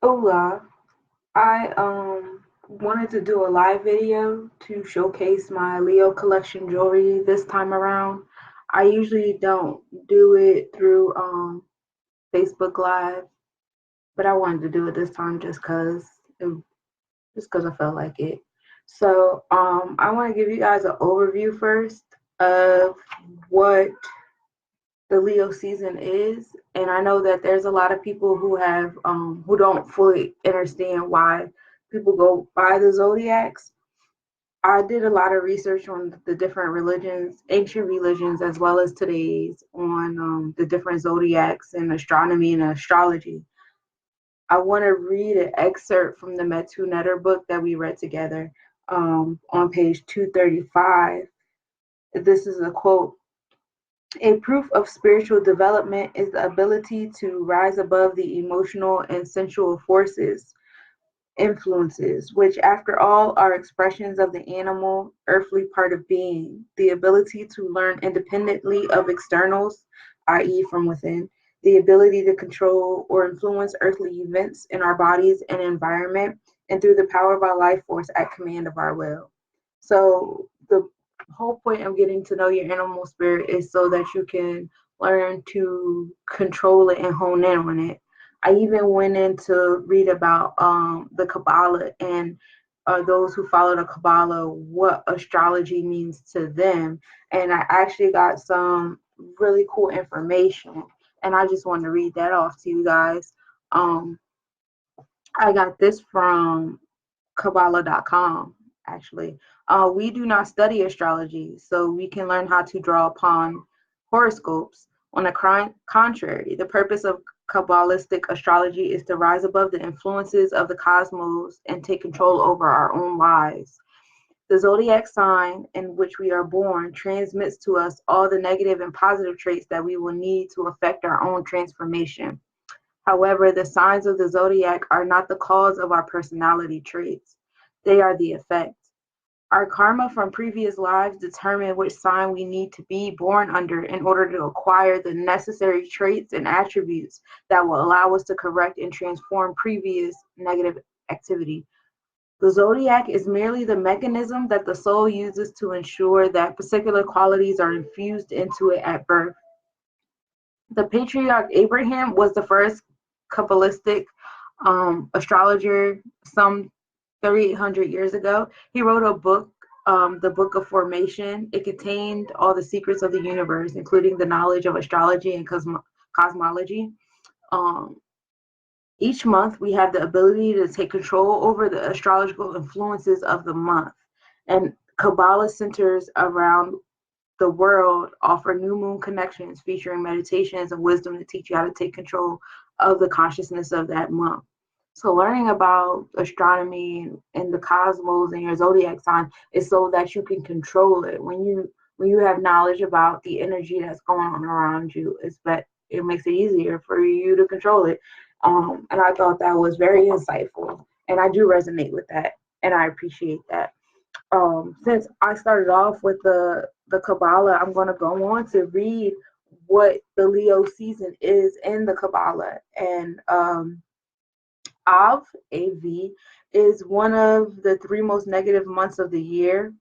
Hola, I wanted to do a live video to showcase my Leo collection jewelry this time around. I usually don't do it through Facebook Live, but I wanted to do it this time just cause I felt like it. So I want to give you guys an overview first of what the Leo season is, and I know that there's a lot of people who don't fully understand why people go by the zodiacs. I did a lot of research on the different religions, ancient religions, as well as today's, on the different zodiacs and astronomy and astrology. I want to read an excerpt from the Metu Netter book that we read together on page 235. This is a quote. A proof of spiritual development is the ability to rise above the emotional and sensual forces, influences, which, after all, are expressions of the animal, earthly part of being. The ability to learn independently of externals, i.e., from within. The ability to control or influence earthly events in our bodies and environment, and through the power of our life force at command of our will. So, the whole point of getting to know your animal spirit is so that you can learn to control it and hone in on it. I even went in to read about the Kabbalah and those who follow the Kabbalah, what astrology means to them. And I actually got some really cool information. And I just wanted to read that off to you guys. Um, I got this from Kabbalah.com, actually. We do not study astrology, so we can learn how to draw upon horoscopes. On the contrary, the purpose of Kabbalistic astrology is to rise above the influences of the cosmos and take control over our own lives. The zodiac sign in which we are born transmits to us all the negative and positive traits that we will need to affect our own transformation. However, the signs of the zodiac are not the cause of our personality traits, they are the effect. Our karma from previous lives determine which sign we need to be born under in order to acquire the necessary traits and attributes that will allow us to correct and transform previous negative activity. The zodiac is merely the mechanism that the soul uses to ensure that particular qualities are infused into it at birth. The patriarch Abraham was the first Kabbalistic astrologer some 3,800 years ago. He wrote a book, the Book of Formation. It contained all the secrets of the universe, including the knowledge of astrology and cosmology. Um, each month, we have the ability to take control over the astrological influences of the month. And Kabbalah centers around the world offer new moon connections featuring meditations and wisdom to teach you how to take control of the consciousness of that month. So learning about astronomy and the cosmos and your zodiac sign is so that you can control it. When you have knowledge about the energy that's going on around you, it makes it easier for you to control it. And I thought that was very insightful, and I do resonate with that, and I appreciate that. Since I started off with the Kabbalah, I'm going to go on to read what the Leo season is in the Kabbalah. And Av, AV, is one of the three most negative months of the year.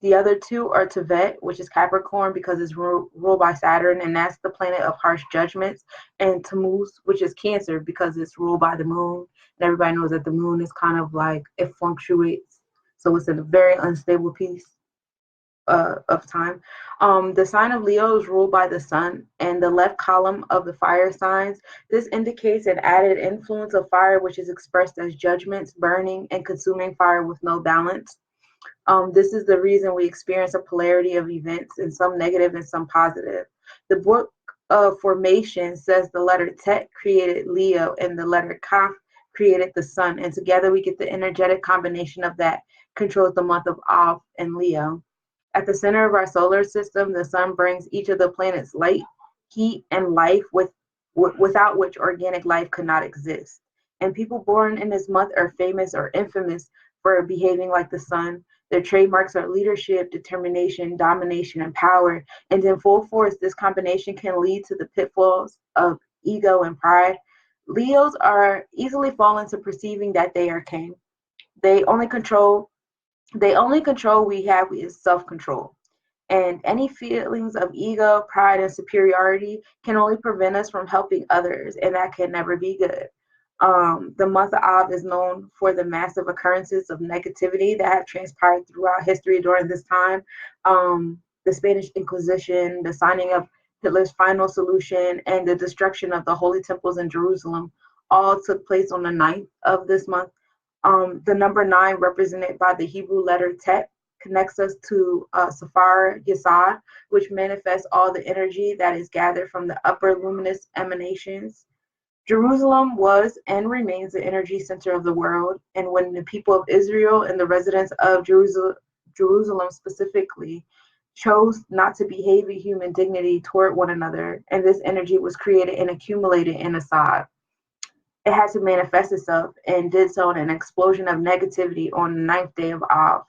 The other two are Tevet, which is Capricorn because it's ruled by Saturn, and that's the planet of harsh judgments, and Tammuz, which is Cancer because it's ruled by the moon. And everybody knows that the moon is kind of like it fluctuates, so it's a very unstable piece of time. The sign of Leo is ruled by the sun, and the left column of the fire signs. This indicates an added influence of fire, which is expressed as judgments, burning, and consuming fire with no balance. This is the reason we experience a polarity of events, and some negative and some positive. The book of formation says the letter Tet created Leo and the letter Kaf created the sun, and together we get the energetic combination of that controls the month of Av and Leo. At the center of our solar system, the sun brings each of the planets light, heat, and life without which organic life could not exist. And people born in this month are famous or infamous for behaving like the sun. Their trademarks are leadership, determination, domination, and power. And in full force, this combination can lead to the pitfalls of ego and pride. Leos are easily fall into perceiving that they are king. They only control the only control we have is self-control. And any feelings of ego, pride, and superiority can only prevent us from helping others, and that can never be good. The month of Av is known for the massive occurrences of negativity that have transpired throughout history during this time. The Spanish Inquisition, the signing of Hitler's final solution, and the destruction of the holy temples in Jerusalem all took place on the 9th of this month. The number 9, represented by the Hebrew letter Tet, connects us to Safar Yesod, which manifests all the energy that is gathered from the upper luminous emanations. Jerusalem was and remains the energy center of the world, and when the people of Israel and the residents of Jerusalem specifically chose not to behave with human dignity toward one another, and this energy was created and accumulated in Assad. It had to manifest itself and did so in an explosion of negativity on the 9th day of Av.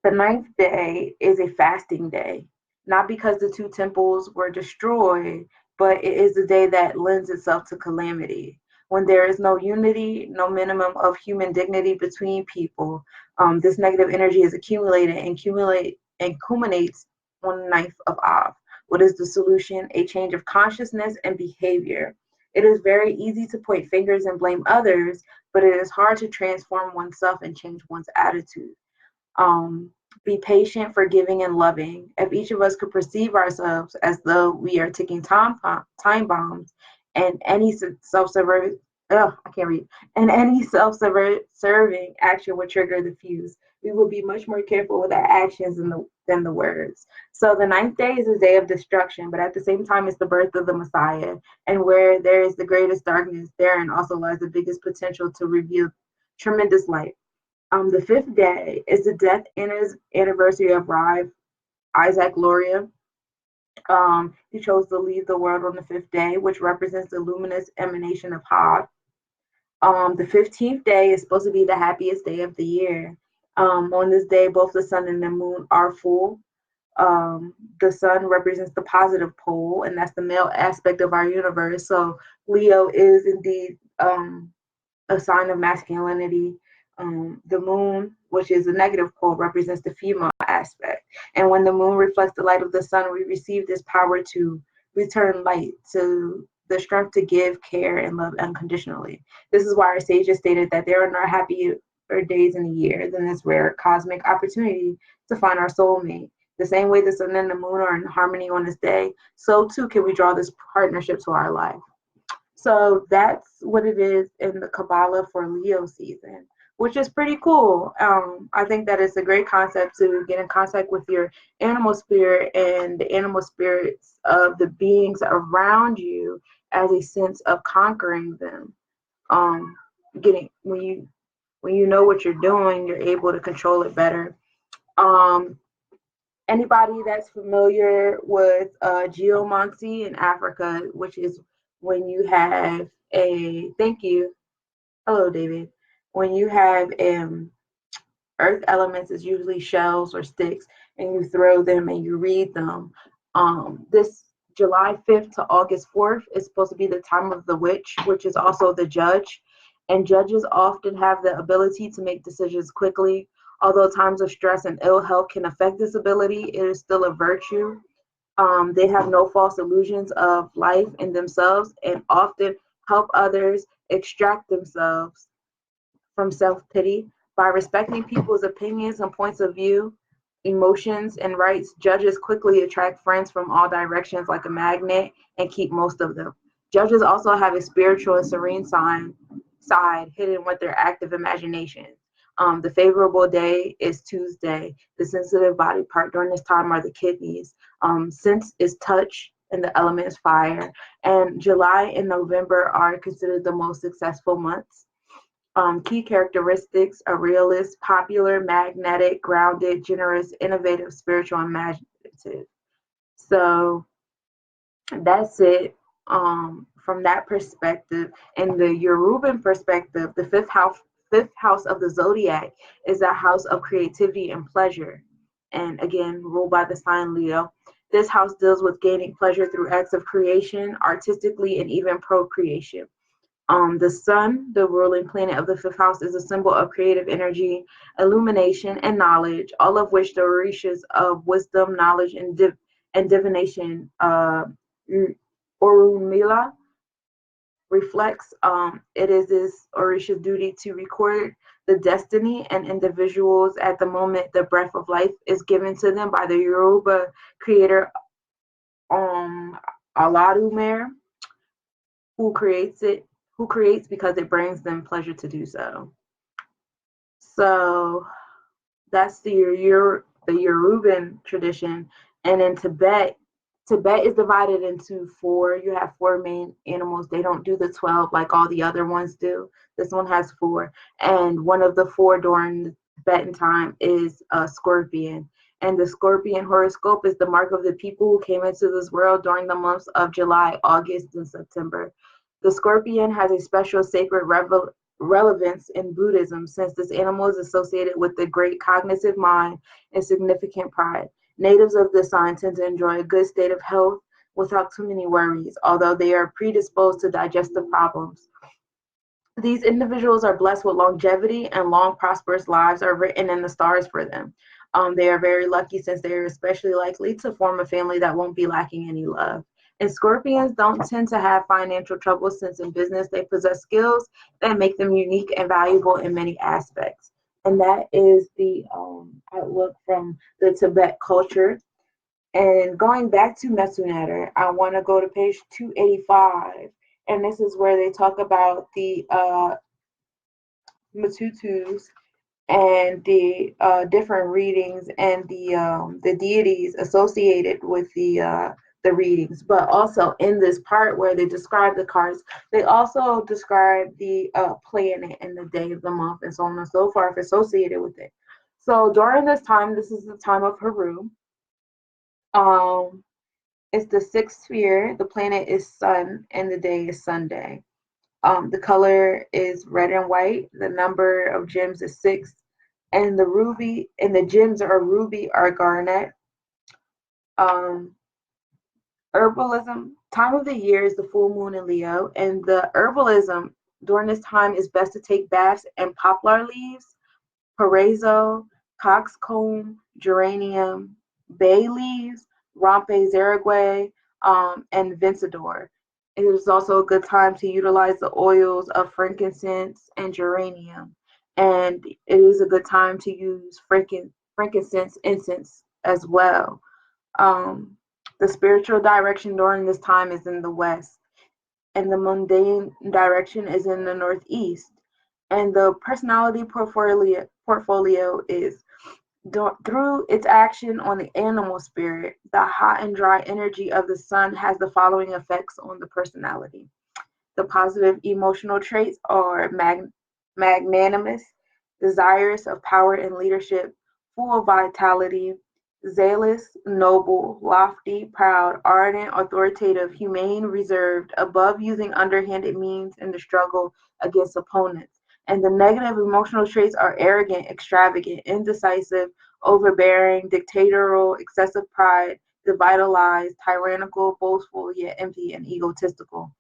The 9th day is a fasting day, not because the two temples were destroyed, but it is the day that lends itself to calamity. When there is no unity, no minimum of human dignity between people, this negative energy is accumulated and culminates on the 9th of Av. What is the solution? A change of consciousness and behavior. It is very easy to point fingers and blame others, but it is hard to transform oneself and change one's attitude. um, be patient, forgiving, and loving. If each of us could perceive ourselves as though we are ticking time bombs, and any self-serving, I can't read, and any self-serving action would trigger the fuse, we will be much more careful with our actions than the words. So the 9th day is a day of destruction, but at the same time, it's the birth of the Messiah. And where there is the greatest darkness, therein also lies the biggest potential to reveal tremendous light. The 5th day is the death anniversary of Rav Isaac Luria. He chose to leave the world on the 5th day, which represents the luminous emanation of Ha. The 15th day is supposed to be the happiest day of the year. On this day, both the sun and the moon are full. The sun represents the positive pole, and that's the male aspect of our universe. So Leo is indeed a sign of masculinity. The moon, which is a negative pole, represents the female aspect. And when the moon reflects the light of the sun, we receive this power to return light, to the strength to give, care, and love unconditionally. This is why our sages stated that there are no happier days in a year than this rare cosmic opportunity to find our soulmate. The same way the sun and the moon are in harmony on this day, so too can we draw this partnership to our life. So that's what it is in the Kabbalah for Leo season, which is pretty cool. I think that it's a great concept to get in contact with your animal spirit and the animal spirits of the beings around you as a sense of conquering them. Getting when you know what you're doing, you're able to control it better. Um, Anybody that's familiar with geomancy in Africa, which is when you have a thank you, hello David, when you have earth elements is usually shells or sticks, and you throw them and you read them. This July 5th to August 4th is supposed to be the time of the witch, which is also the judge. And judges often have the ability to make decisions quickly. Although times of stress and ill health can affect this ability, it is still a virtue. They have no false illusions of life in themselves and often help others extract themselves from self-pity. By respecting people's opinions and points of view, emotions, and rights, judges quickly attract friends from all directions like a magnet and keep most of them. Judges also have a spiritual and serene side hidden with their active imagination. The favorable day is Tuesday. The sensitive body part during this time are the kidneys. Sense is touch, and the element is fire. And July and November are considered the most successful months. Key characteristics: a realist, popular, magnetic, grounded, generous, innovative, spiritual, and imaginative. So that's it from that perspective. In the Yoruban perspective, the fifth house of the zodiac is a house of creativity and pleasure. And again, ruled by the sign Leo. This house deals with gaining pleasure through acts of creation, artistically, and even procreation. The sun, the ruling planet of the fifth house, is a symbol of creative energy, illumination, and knowledge, all of which the Orishas of wisdom, knowledge, and divination, Orunmila, reflects. It is this Orisha's duty to record the destiny and individuals at the moment the breath of life is given to them by the Yoruba creator Aladumer, who creates because it brings them pleasure to do so. So that's the Yoruban tradition. And in Tibet is divided into four. You have four main animals. They don't do the 12 like all the other ones do. This one has four. And one of the four during the Tibetan time is a scorpion. And the scorpion horoscope is the mark of the people who came into this world during the months of July, August, and September. The scorpion has a special sacred relevance in Buddhism since this animal is associated with the great cognitive mind and significant pride. Natives of this sign tend to enjoy a good state of health without too many worries, although they are predisposed to digestive problems. These individuals are blessed with longevity, and long, prosperous lives are written in the stars for them. They are very lucky since they are especially likely to form a family that won't be lacking any love. And scorpions don't tend to have financial troubles since in business they possess skills that make them unique and valuable in many aspects. And that is the outlook from the Tibet culture. And going back to Mesunetter, I want to go to page 285. And this is where they talk about the Matutus and the different readings and the deities associated with the readings. But also in this part where they describe the cards, they also describe the planet and the day of the month and so on and so forth associated with it. So during this time, this is the time of Haru. It's the sixth sphere. The planet is Sun, and the day is Sunday. The color is red and white. The number of gems is 6, and the gems are ruby or garnet. Um, Herbalism time of the year is the full moon in Leo, and the herbalism during this time is best to take baths in poplar leaves, Paraiso, coxcomb, geranium, bay leaves, Rompe zerigue, and Vencedor. It is also a good time to utilize the oils of frankincense and geranium. And it is a good time to use frankincense incense as well. The spiritual direction during this time is in the west, and the mundane direction is in the northeast. And the personality portfolio is through its action on the animal spirit, the hot and dry energy of the sun has the following effects on the personality. The positive emotional traits are magnanimous, desirous of power and leadership, full of vitality, zealous, noble, lofty, proud, ardent, authoritative, humane, reserved, above using underhanded means in the struggle against opponents. And the negative emotional traits are arrogant, extravagant, indecisive, overbearing, dictatorial, excessive pride, devitalized, tyrannical, boastful, yet empty and egotistical.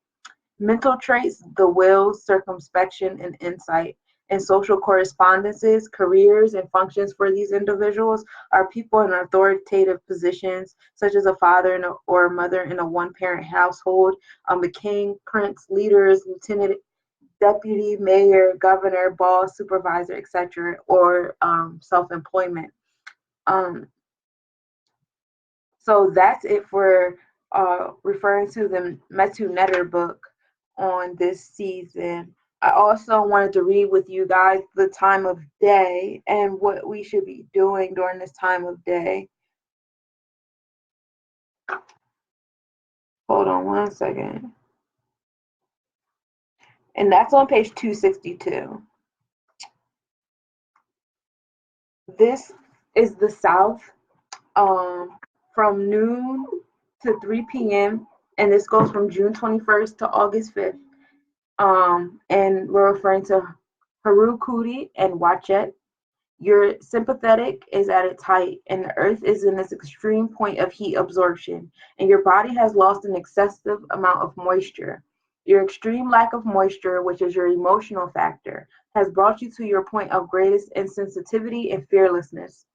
Mental traits, the will, circumspection, and insight. In social correspondences, careers, and functions for these individuals are people in authoritative positions, such as a father or a mother in a one-parent household, a king, prince, leaders, lieutenant, deputy, mayor, governor, boss, supervisor, etc., or self-employment. Um, so that's it for referring to the Metu Netter book on this season. I also wanted to read with you guys the time of day and what we should be doing during this time of day. Hold on one second. And that's on page 262. This is the South from noon to 3 p.m. And this goes from June 21st to August 5th. And we're referring to Haru Kuti and Wachet. Your sympathetic is at its height, and the earth is in its extreme point of heat absorption, and your body has lost an excessive amount of moisture. Your extreme lack of moisture, which is your emotional factor, has brought you to your point of greatest insensitivity and fearlessness.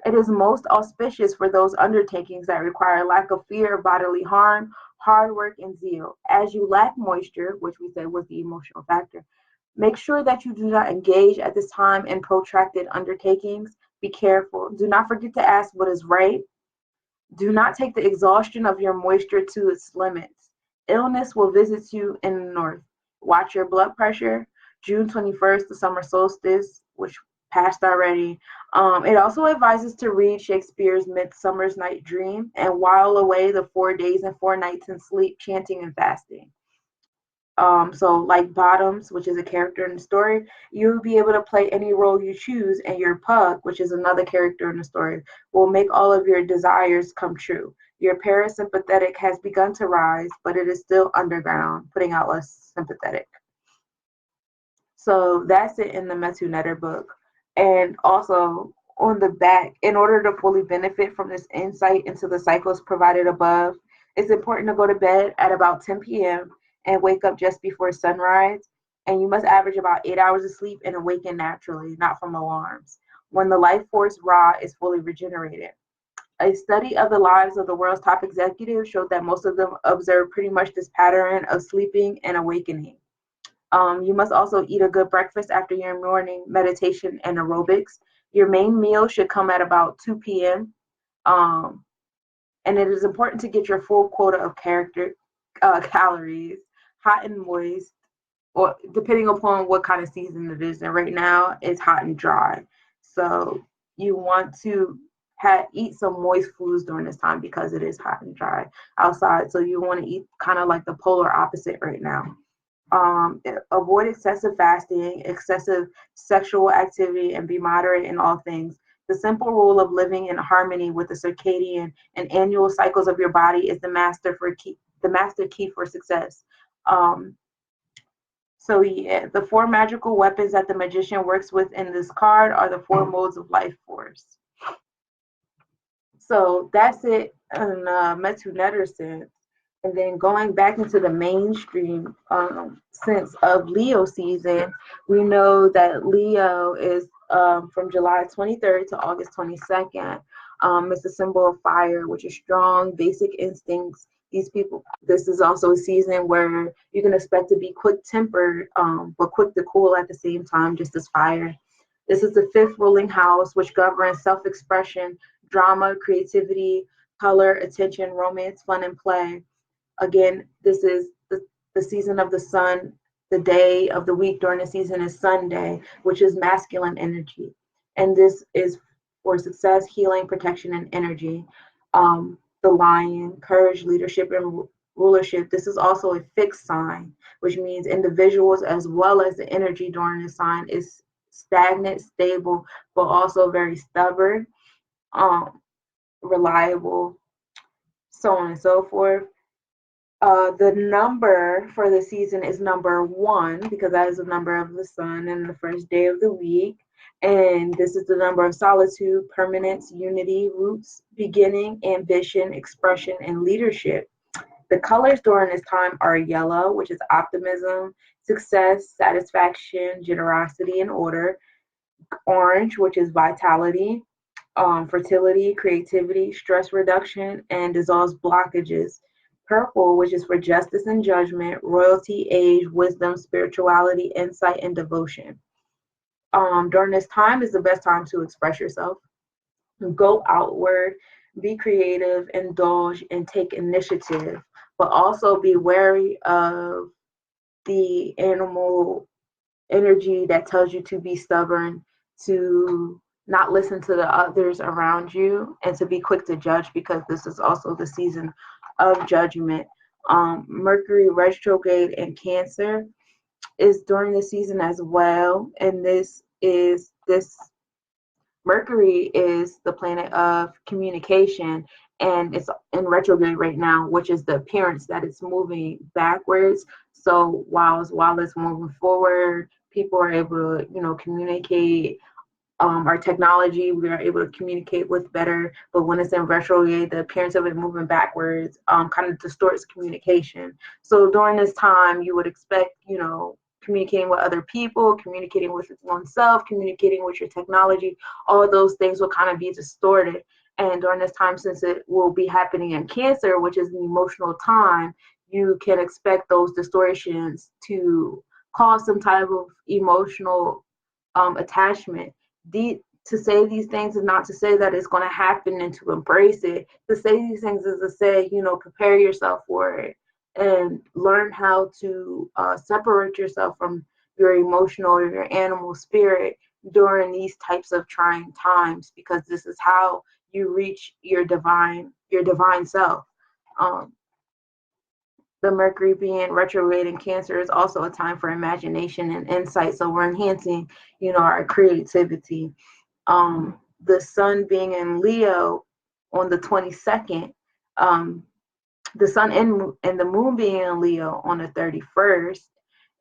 It is most auspicious for those undertakings that require lack of fear of bodily harm, hard work, and zeal. As you lack moisture, which we said was the emotional factor, make sure that you do not engage at this time in protracted undertakings. Be careful. Do not forget to ask what is right. Do not take the exhaustion of your moisture to its limits. Illness will visit you in the north. Watch your blood pressure. June 21st, the summer solstice, which passed already. It also advises to read Shakespeare's Midsummer's Night Dream and while away the 4 days and 4 nights in sleep, chanting and fasting. So like Bottoms, which is a character in the story, you'll be able to play any role you choose, and your Pug, which is another character in the story, will make all of your desires come true. Your parasympathetic has begun to rise, but it is still underground, putting out less sympathetic. So that's it in the Metu Netter book. And also on the back, in order to fully benefit from this insight into the cycles provided above, it's important to go to bed at about 10 p.m. and wake up just before sunrise. And you must average about 8 hours of sleep and awaken naturally, not from alarms, when the life force Ra is fully regenerated. A study of the lives of the world's top executives showed that most of them observed pretty much this pattern of sleeping and awakening. You must also eat a good breakfast after your morning meditation and aerobics. Your main meal should come at about 2 p.m. Um, and it is important to get your full quota of calories, hot and moist, or depending upon what kind of season it is. And right now, it's hot and dry. So you want to eat some moist foods during this time because it is hot and dry outside. So you want to eat kind of like the polar opposite right now. Avoid excessive fasting, excessive sexual activity, and be moderate in all things. The simple rule of living in harmony with the circadian and annual cycles of your body is the master key for success. Um, so yeah, the four magical weapons that the magician works with in this card are the four modes of life force. So that's it in Metu Netter sense. And then going back into the mainstream sense of Leo season, we know that Leo is from July 23rd to August 22nd. It's a symbol of fire, which is strong, basic instincts. These people, this is also a season where you can expect to be quick tempered, but quick to cool at the same time, just as fire. This is the fifth ruling house, which governs self expression, drama, creativity, color, attention, romance, fun, and play. Again, this is the season of the sun. The day of the week during the season is Sunday, which is masculine energy. And this is for success, healing, protection, and energy. The lion, courage, leadership, and rulership. This is also a fixed sign, which means individuals as well as the energy during the sign is stagnant, stable, but also very stubborn, reliable, so on and so forth. The number for the season is number 1 because that is the number of the sun and the first day of the week. And this is the number of solitude, permanence, unity, roots, beginning, ambition, expression, and leadership. The colors during this time are yellow, which is optimism, success, satisfaction, generosity, and order. Orange, which is vitality, fertility, creativity, stress reduction, and dissolves blockages. Purple, which is for justice and judgment, royalty, age, wisdom, spirituality, insight, and devotion. During this time is the best time to express yourself, go outward, be creative, indulge, and take initiative, but also be wary of the animal energy that tells you to be stubborn, to not listen to the others around you, and to be quick to judge because this is also the season of judgment. Mercury retrograde in Cancer is during the season as well, and this Mercury is the planet of communication, and it's in retrograde right now, which is the appearance that it's moving backwards. So while it's moving forward, people are able to, communicate our technology, we are able to communicate with better. But when it's in retrograde, the appearance of it moving backwards kind of distorts communication. So during this time, you would expect, communicating with other people, communicating with oneself, communicating with your technology, all those things will kind of be distorted. And during this time, since it will be happening in Cancer, which is an emotional time, you can expect those distortions to cause some type of emotional attachment. To say these things is not to say that it's going to happen and to embrace it. To say these things is to say, prepare yourself for it and learn how to separate yourself from your emotional or your animal spirit during these types of trying times, because this is how you reach your divine self. Um, the Mercury being retrograde in Cancer is also a time for imagination and insight. So we're enhancing, our creativity. The Sun being in Leo on the 22nd, um, the Sun and the Moon being in Leo on the 31st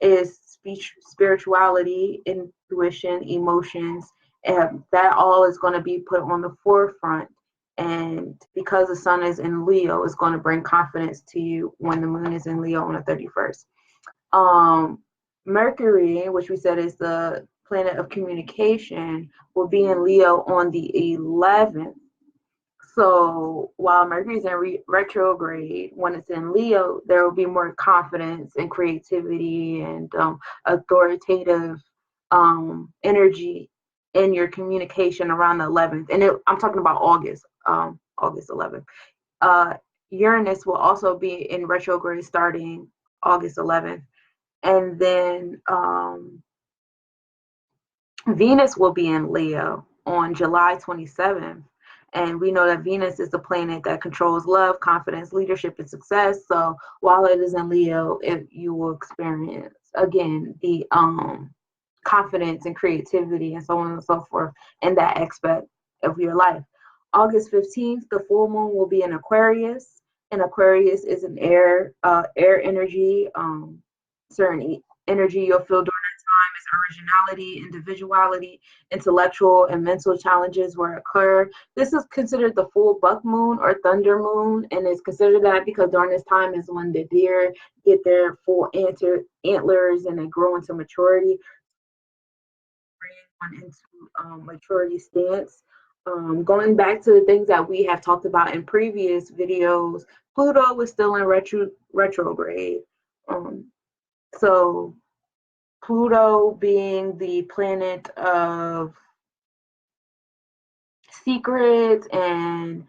is speech, spirituality, intuition, emotions, and that all is going to be put on the forefront. And because the Sun is in Leo, it's going to bring confidence to you when the Moon is in Leo on the 31st. Um, Mercury, which we said is the planet of communication, will be in Leo on the 11th. So while Mercury is in retrograde, when it's in Leo, there will be more confidence and creativity and authoritative energy in your communication around the 11th. And I'm talking about August 11th. Uh, Uranus will also be in retrograde starting August 11th. And then Venus will be in Leo on July 27th. And we know that Venus is the planet that controls love, confidence, leadership, and success. So while it is in Leo, you will experience again the confidence and creativity and so on and so forth in that aspect of your life. August 15th, the full moon will be in Aquarius, and Aquarius is an air energy, certain energy you'll feel during originality, individuality, intellectual and mental challenges will occur. This is considered the full buck moon or thunder moon, and it's considered that because during this time is when the deer get their full antlers and they grow into maturity, into maturity stance. Going back to the things that we have talked about in previous videos, Pluto was still in retrograde. Um, so Pluto being the planet of secrets and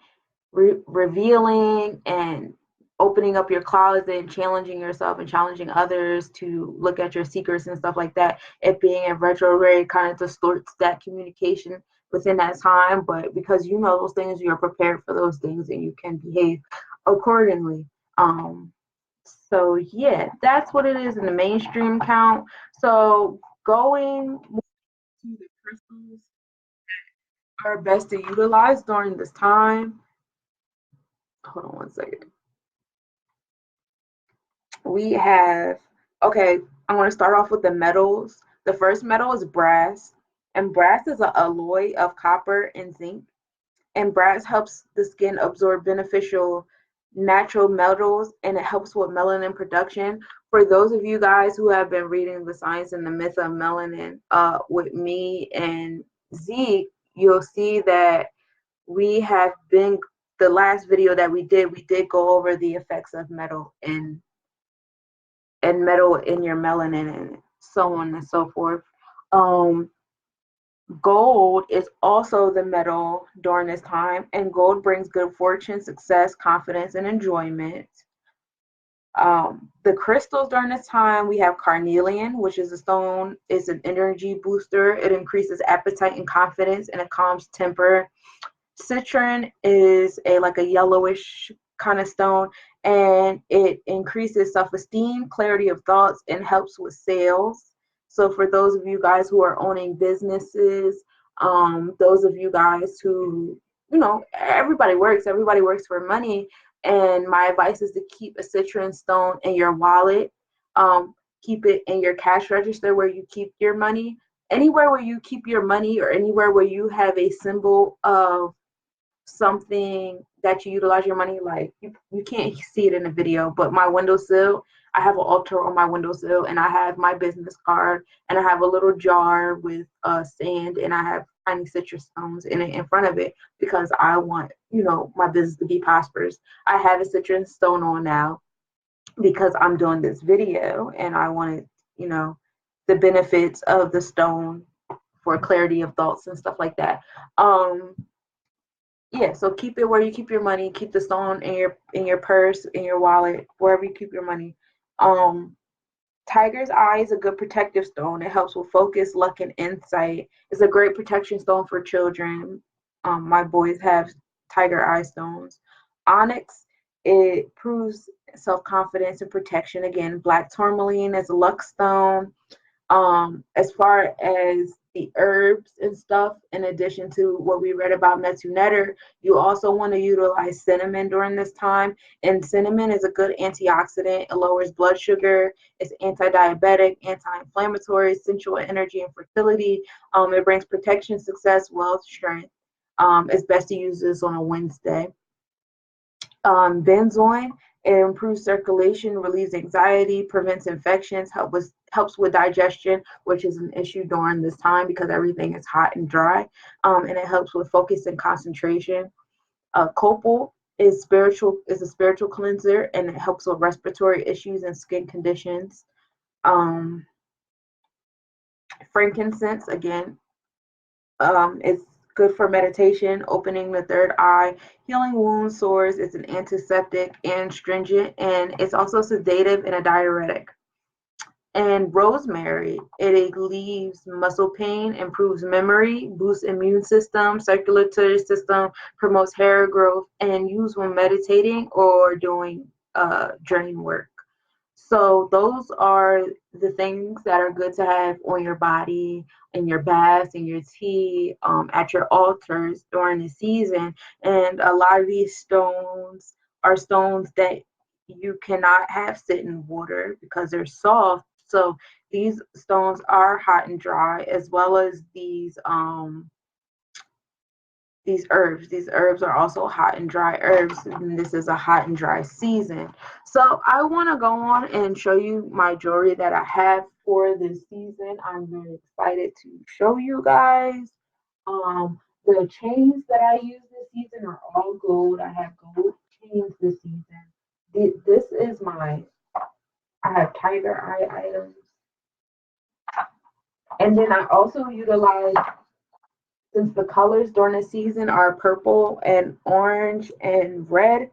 revealing and opening up your closet and challenging yourself and challenging others to look at your secrets and stuff like that. It being in retrograde kind of distorts that communication within that time. But because you know those things, you're prepared for those things and you can behave accordingly. So yeah, that's what it is in the mainstream count. So going to the crystals are best to utilize during this time. Hold on one second. We have, okay, I'm going to start off with the metals. The first metal is brass, and brass is an alloy of copper and zinc. And brass helps the skin absorb beneficial natural metals, and it helps with melanin production. For those of you guys who have been reading The Science and the Myth of Melanin with me and Zeke, you'll see that we have been, the last video that we did go over the effects of metal and metal in your melanin and so on and so forth. Um, Gold is also the metal during this time, and gold brings good fortune, success, confidence, and enjoyment. The crystals during this time, we have carnelian, which is a stone, is an energy booster. It increases appetite and confidence, and it calms temper. Citron is a yellowish kind of stone, and it increases self-esteem, clarity of thoughts, and helps with sales. So for those of you guys who are owning businesses, those of you guys who, everybody works for money, and my advice is to keep a citron stone in your wallet. Keep it in your cash register where you keep your money, anywhere where you keep your money or anywhere where you have a symbol of something that you utilize your money, like you can't see it in the video, but my windowsill, I have an altar on my windowsill, and I have my business card, and I have a little jar with sand, and I have tiny citrus stones in front of it, because I want, my business to be prosperous. I have a citrus stone on now because I'm doing this video, and I wanted, the benefits of the stone for clarity of thoughts and stuff like that. Yeah, so keep it where you keep your money. Keep the stone in your purse, in your wallet, wherever you keep your money. Um, Tiger's Eye is a good protective stone. It helps with focus, luck, and insight. It's a great protection stone for children. My boys have Tiger Eye stones. Onyx, it proves self-confidence and protection. Again, black tourmaline is a luck stone. As far as the herbs and stuff, in addition to what we read about Metu Netter, you also want to utilize cinnamon during this time. And cinnamon is a good antioxidant. It lowers blood sugar. It's anti-diabetic, anti-inflammatory, sensual energy, and fertility. It brings protection, success, wealth, strength. It's best to use this on a Wednesday. Benzoin, it improves circulation, relieves anxiety, prevents infections, helps with digestion, which is an issue during this time because everything is hot and dry. And it helps with focus and concentration. Copal is a spiritual cleanser, and it helps with respiratory issues and skin conditions. Frankincense, again, it's good for meditation, opening the third eye, healing wounds, sores. It's an antiseptic and astringent, and it's also sedative and a diuretic. And rosemary, it relieves muscle pain, improves memory, boosts immune system, circulatory system, promotes hair growth, and used when meditating or doing journey work. So those are the things that are good to have on your body, in your baths, in your tea, at your altars during the season. And a lot of these stones are stones that you cannot have sit in water because they're soft. So these stones are hot and dry, as well as these herbs. These herbs are also hot and dry herbs, and this is a hot and dry season. So I want to go on and show you my jewelry that I have for this season. I'm very excited to show you guys. The chains that I use this season are all gold. I have gold chains this season. This is I have tiger eye items. And then I also utilize, since the colors during the season are purple and orange and red,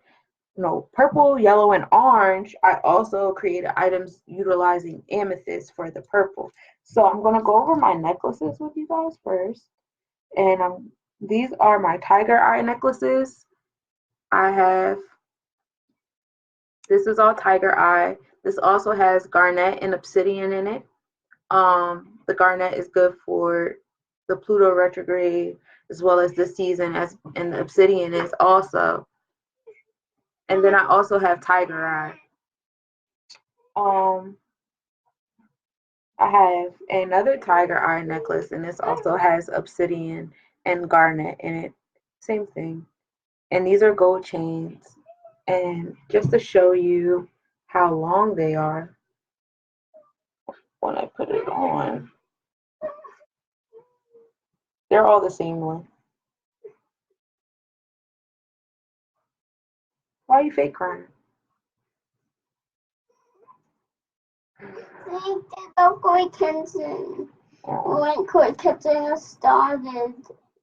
no, purple, yellow, and orange, I also created items utilizing amethyst for the purple. So I'm going to go over my necklaces with you guys first. And these are my tiger eye necklaces. This is all tiger eye. This also has garnet and obsidian in it. The garnet is good for the Pluto retrograde as well as this season, and the obsidian is also. And then I also have tiger eye. I have another tiger eye necklace, and this also has obsidian and garnet in it. Same thing. And these are gold chains. And just to show you how long they are, when I put it on, they're all the same one. Why are you fake crying? When Quick Kitchen started.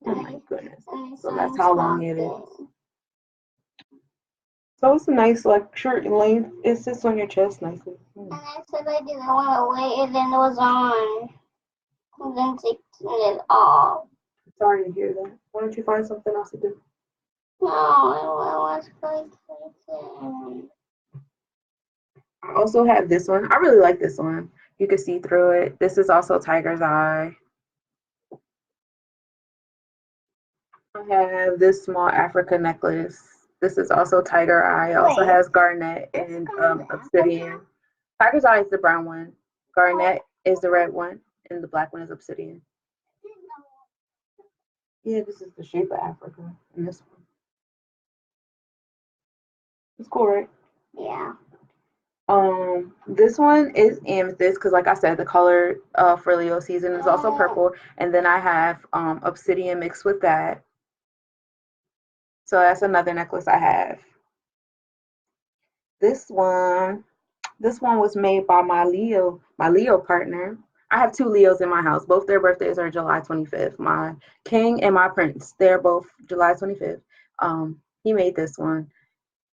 Oh my goodness. So that's how long it is. So it's a nice, like, short length. It sits on your chest nicely. And I said I didn't want to wait, and then it was on. And then taking it off. Sorry to hear that. Why don't you find something else to do? No, I was Quick Kitchen. I also have this one. I really like this one. You can see through it. This is also tiger's eye. I have this small Africa necklace. This is also tiger eye. It also has garnet and obsidian. Tiger's eye is the brown one. Garnet is the red one. and the black one is obsidian. Yeah, this is the shape of Africa, and this one. It's cool, right? Yeah. This one is amethyst because, like I said, the color for Leo season is also purple, and then I have obsidian mixed with that. So that's another necklace I have. This one was made by my Leo partner. I have two Leos in my house. Both their birthdays are July 25th. My king and my prince, they're both July 25th. He made this one.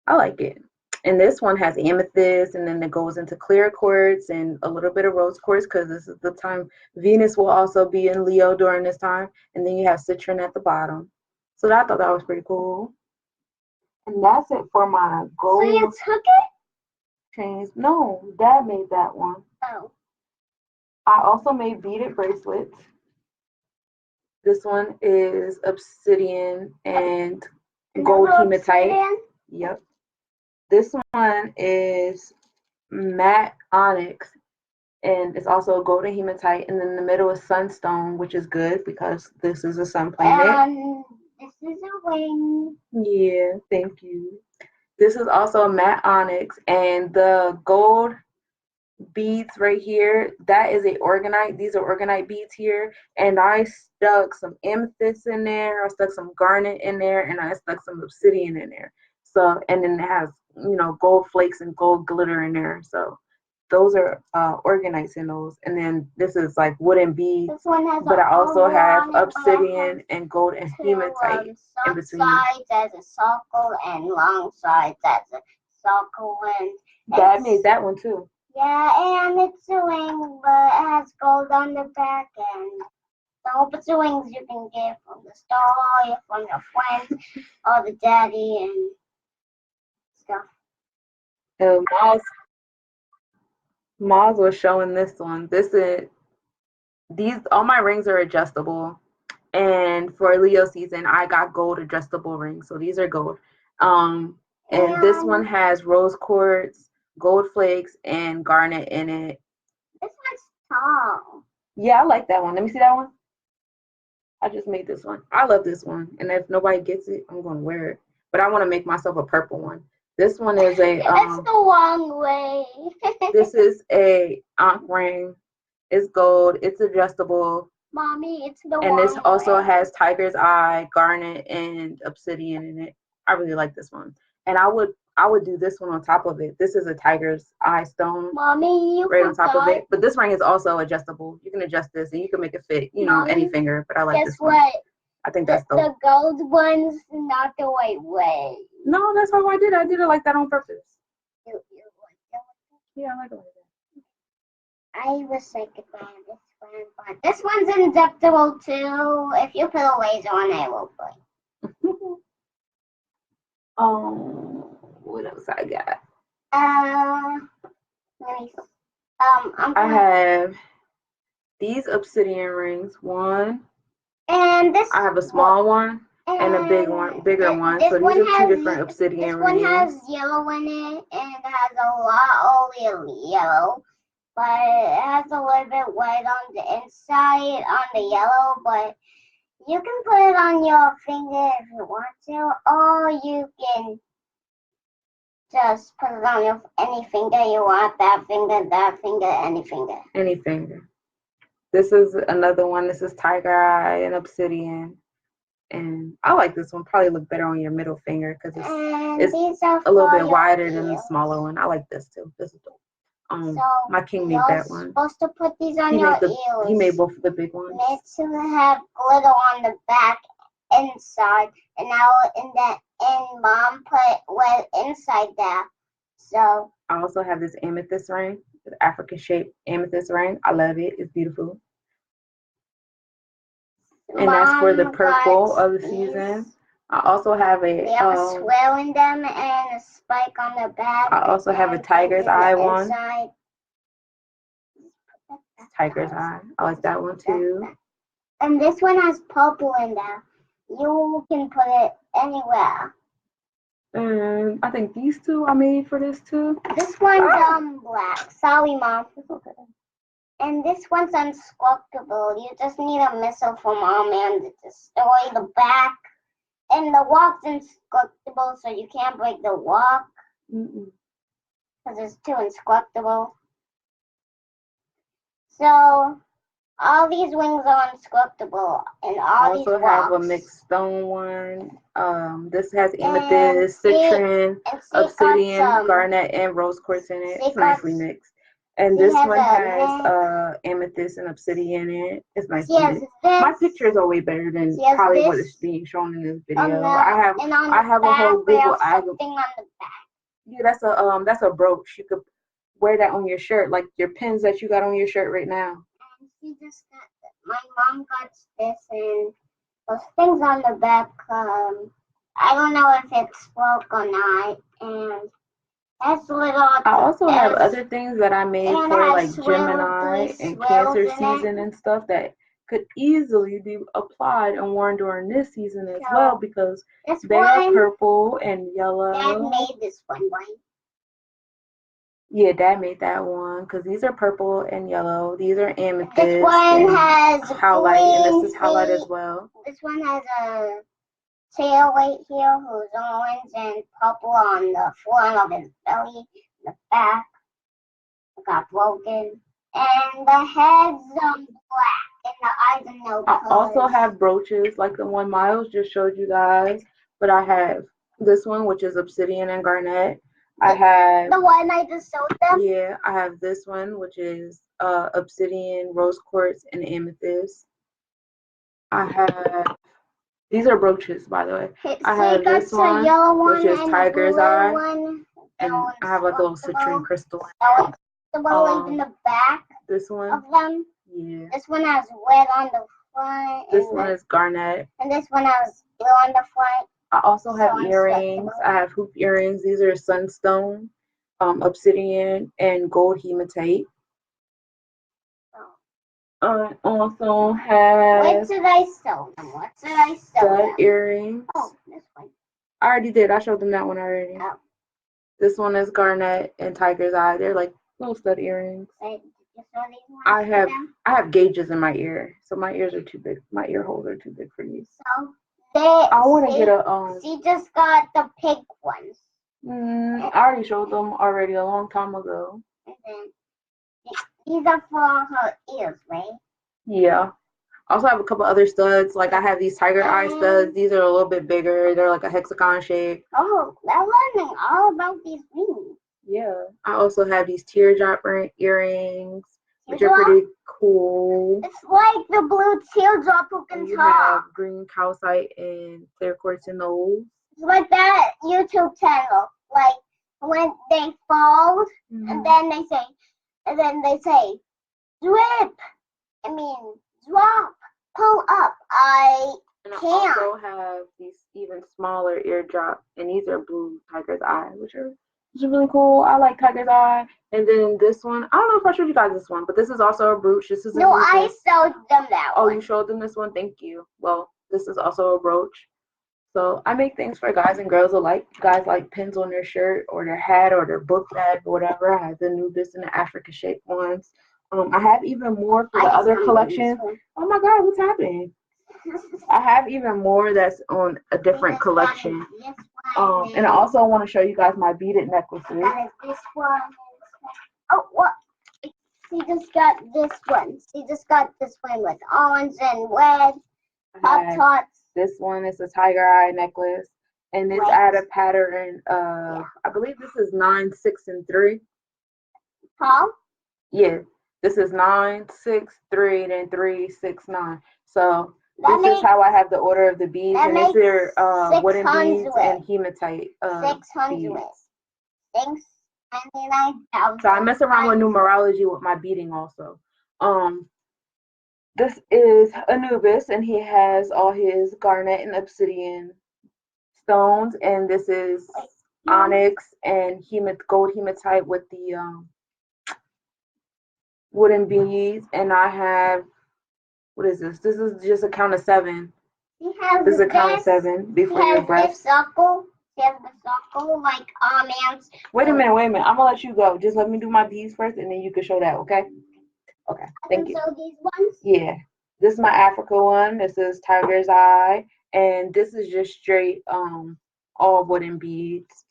I like it. And this one has amethyst, and then it goes into clear quartz and a little bit of rose quartz because this is the time Venus will also be in Leo during this time. And then you have citron at the bottom. So I thought that was pretty cool. And that's it for my gold. So you took it? Chains. No, Dad made that one. Oh. I also made beaded bracelets. This one is obsidian and gold hematite. Obsidian? Yep. This one is matte onyx, and it's also golden hematite. And then in the middle is sunstone, which is good because this is a sun planet. And this is a ring. Yeah, thank you. This is also matte onyx, and the gold beads right here, that is a organite. These are organite beads here, and I stuck some amethyst in there, I stuck some garnet in there, and I stuck some obsidian in there. So, and then it has, you know, gold flakes and gold glitter in there. So those are organites in those. And then this is like wooden beads, This one has but I also have on it, obsidian and gold and hematite in short between. sides as a circle and long sides as a circle. And Dad made that one too. yeah, and it's a ring, but it has gold on the back, and so it's the wings you can get from the store, from your friends, or the daddy and stuff. Maz was showing this one. These all my rings are adjustable, and for Leo season, I got gold adjustable rings. So these are gold. And this one has rose quartz, gold flakes, and garnet in it. This one's tall. Yeah, I like that one. Let me see that one. I just made this one. I love this one, and if nobody gets it, I'm gonna wear it. But I want to make myself a purple one. This one is a. It's the wrong way. This is a ankh ring. It's gold. It's adjustable. Mommy, it's the and this wrong also way. has tiger's eye, garnet, and obsidian in it. I really like this one, and I would do this one on top of it. This is a tiger's eye stone, Mommy, you right on top forgot. of it. But this ring is also adjustable. You can adjust this, and you can make it fit, you know, Mommy, any finger. But I like guess this one. what? I think that's dope. The gold one's not the right way. No, that's how I did it. I did it like that on purpose. You like that? Yeah, I like it like that. I wish I could buy this one, but this one's indestructible too. If you put a laser on it, it will break. What else I got? Let me. I have these obsidian rings. One. And this. I have a small one and a bigger one. So these are two different obsidian rings. This one has yellow in it, and it has a lot of yellow. But it has a little bit white on the inside, on the yellow, but you can put it on your finger if you want to, or you can just put it on any finger you want, that finger, any finger. Any finger. This is another one. This is tiger eye and obsidian. And I like this one. Probably look better on your middle finger because it's a little bit wider than the smaller one. I like this too. This is dope. My king made that one. You're supposed to put these on your ears. He made both of the big ones. It's to have glitter on the back inside, and now Mom put what inside there. So I also have this amethyst ring, the African shaped amethyst ring. I love it. It's beautiful. And that's for the purple of the season. I also have they have a swirl in them and a spike on the back. I also have a tiger's eye one. Tiger's eye. I like that one too. And this one has purple in there. You can put it anywhere. And I think these two I made for this too. This one's black. Sorry, Mom. It's okay. And this one's undestructible. You just need a missile from our man to destroy the back. And the walk's indestructible, so you can't break the walk because it's too indestructible. So all these wings are indestructible, and all these also walks. have a mixed stone one. This has amethyst, citron, obsidian, garnet, and rose quartz in it. It's nicely mixed. And this one has amethyst and obsidian in it. It's nicely mixed. My pictures are way better than probably what is being shown in this video. I have a whole Google album. Yeah, that's a brooch. You could wear that on your shirt, like your pins that you got on your shirt right now. And she just got my mom got this and those things on the back. I don't know if it's broke or not, and that's little. I also have other things that I made for like Gemini and Cancer season and stuff that could easily be applied and worn during this season as well, because they are purple and yellow. Dad made this one, right? Yeah, Dad made that one because these are purple and yellow. These are amethyst. This one has highlight, and this is highlight as well. This one has a tail right here who's orange and purple on the front of his belly. The back got broken. And the head's black. And the eyes are no colors. I also have brooches like the one Miles just showed you guys. But I have this one, which is obsidian and garnet. I have the one I just showed them. Yeah, I have this one, which is obsidian, rose quartz, and amethyst. I have these are brooches, by the way. I have this one, which is tiger's eye, and I have like a little citrine crystal. In the back. This one of them. Yeah. This one has red on the front. This one is garnet. And this one has blue on the front. I also have earrings. I have hoop earrings. These are sunstone, obsidian, and gold hematite. I also have. What did I sell them? Stud earrings. Oh, this one. I already did. I showed them that one already. Oh. This one is garnet and tiger's eye. They're like little stud earrings. Wait, did you show these ones I have gauges in my ear, so my ears are too big. My ear holes are too big for these. So I want to get a She just got the pink ones. I already showed them already a long time ago. And then these are for her ears, right? Yeah. I also have a couple other studs. Like I have these tiger eye studs. These are a little bit bigger. They're like a hexagon shape. Oh, I'm learning all about these rings. Yeah. I also have these teardrop earrings, which are pretty cool. It's like the blue teardrop who can you talk. Have green calcite and clear quartz in those. It's like that YouTube channel. Like when they fall and then they say, drip. I mean, drop, pull up. I also have these even smaller eardrop, and these are blue tiger's eye, which is really cool. I like tiger's eye. And then this one, I don't know if I showed you guys this one, but this is also a brooch. This is I showed them that one. Oh, you showed them this one? Thank you. Well, this is also a brooch. So I make things for guys and girls alike. Guys like pins on their shirt or their hat or their book bag or whatever. I have the Nubis and the Africa shaped ones. I have even more for the other collection. Oh my God, what's happening? I have even more that's on a different collection. And I also want to show you guys my beaded necklaces. This one. Oh, what? She just got this one. She just got this one with orange and red pop tarts. This one is a tiger eye necklace, and it's at a pattern of, I believe this is 9, 6, and 3. Huh? Yeah, this is 9, 6, 3, then 3, 6, 9. So this is how I have the order of the beads, and these are wooden beads and hematite 600. beads. 699,000. So I mess around with numerology with my beading also. This is Anubis, and he has all his garnet and obsidian stones, and this is onyx and gold hematite with the wooden beads. And I have, what is this? This is just a count of 7. This is a count of 7 before your breath. He has the circle like ants. Wait a minute. I'm gonna let you go. Just let me do my beads first, and then you can show that, okay? Okay, thank you. So these ones? Yeah, this is my Africa one. This is Tiger's Eye, and this is just straight all wooden beads.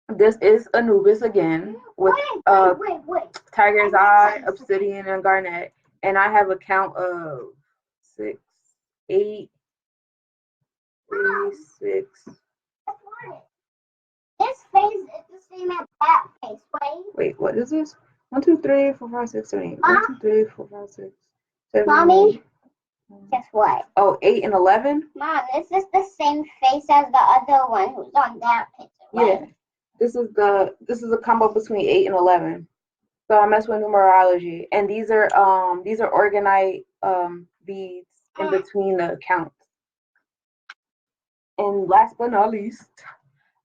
This is Anubis again with Wait. Tiger's Eye, Obsidian, and Garnet. And I have a count of 6, 8, 3, 6. This face is the same as that face, right? Wait, what is this? 1, 2, 3, 4, 5, 6, 7, 8. 1, 2, 3, 4, 5, 6, 7, Mommy? 8. Guess what? Oh, 8 and 11? Mom, this is the same face as the other one who's on that picture, right? Yeah. This is a combo between 8 and 11. So I mess with numerology, and these are organite beads in between the counts. And last but not least,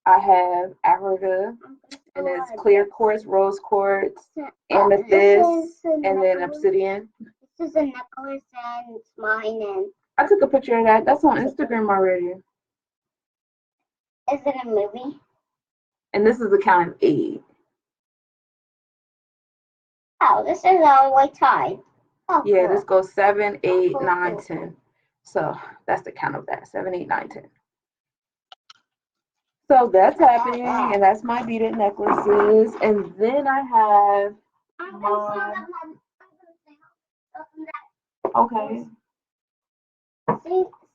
I have Africa, and it's clear quartz, rose quartz, amethyst, and then obsidian. This is a necklace and it's mine, and I took a picture of that. That's on Instagram already. is it a movie? And this is a count of 8. Oh, this is all way tied. Oh, Yeah, cool. this goes 7, 8, Cool, 9, cool. 10. So that's the count of that. 7, 8, 9, 10. So that's happening, and that's my beaded necklaces. And then I have my, okay.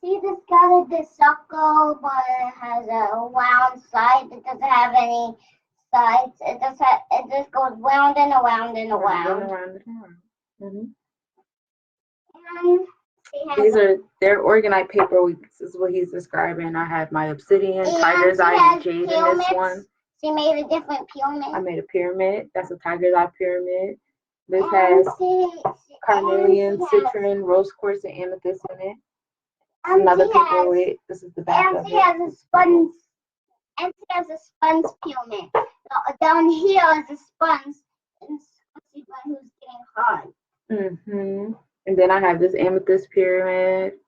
See this got this circle, but it has a round side. It doesn't have any sides. It just goes round and around and around. Mhm. And They're organite paper weeks is what he's describing. I have my obsidian, tiger's eye, and jade in this one. She made a different pyramid. I made a pyramid. That's a tiger's eye pyramid. This has carnelian, citron, rose quartz, and amethyst in it. Another paperweight. This is the back of it. And she has a sponge pyramid. Down here is a sponge, and who's getting hard. Mm-hmm. And then I have this amethyst pyramid.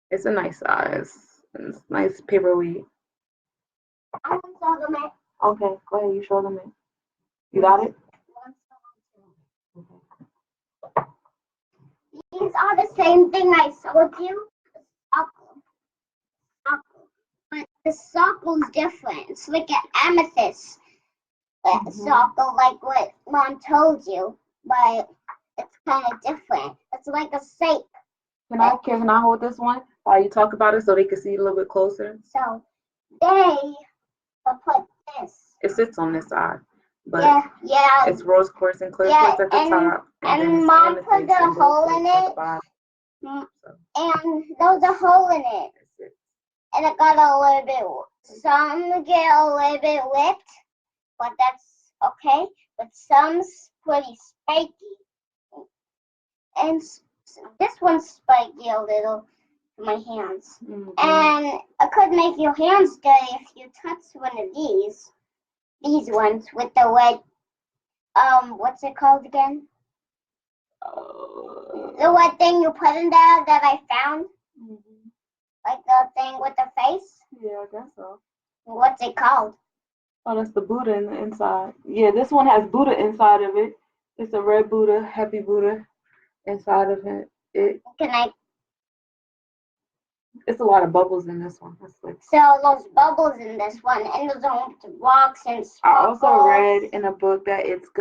It's a nice size. It's nice paperweight. I want to show them it. Okay, go ahead. You show them it. You got it? Okay. These are the same thing I showed you. But the circle's different. It's like an amethyst circle, like what Mom told you, but it's kind of different. It's like a shape. Can I hold this one while you talk about it so they can see it a little bit closer? So they will put this. It sits on this side, but yeah. It's rose quartz and clear quartz at the top, and Mom put the hole in it. And there was a hole in it. And it got a little bit, some get a little bit lipped, but that's okay. But some's pretty spiky. And this one's spiky a little for my hands. Mm-hmm. And it could make your hands dirty if you touch one of these ones with the red, what's it called again? The red thing you put in there that I found. Mm-hmm. Like the thing with the face? Yeah, I guess so. What's it called? Oh, that's the Buddha in the inside. Yeah, this one has Buddha inside of it. It's a red Buddha, happy Buddha inside of it. It's a lot of bubbles in this one. So those bubbles in this one, and those rocks and sparkles. I also read in a book that it's good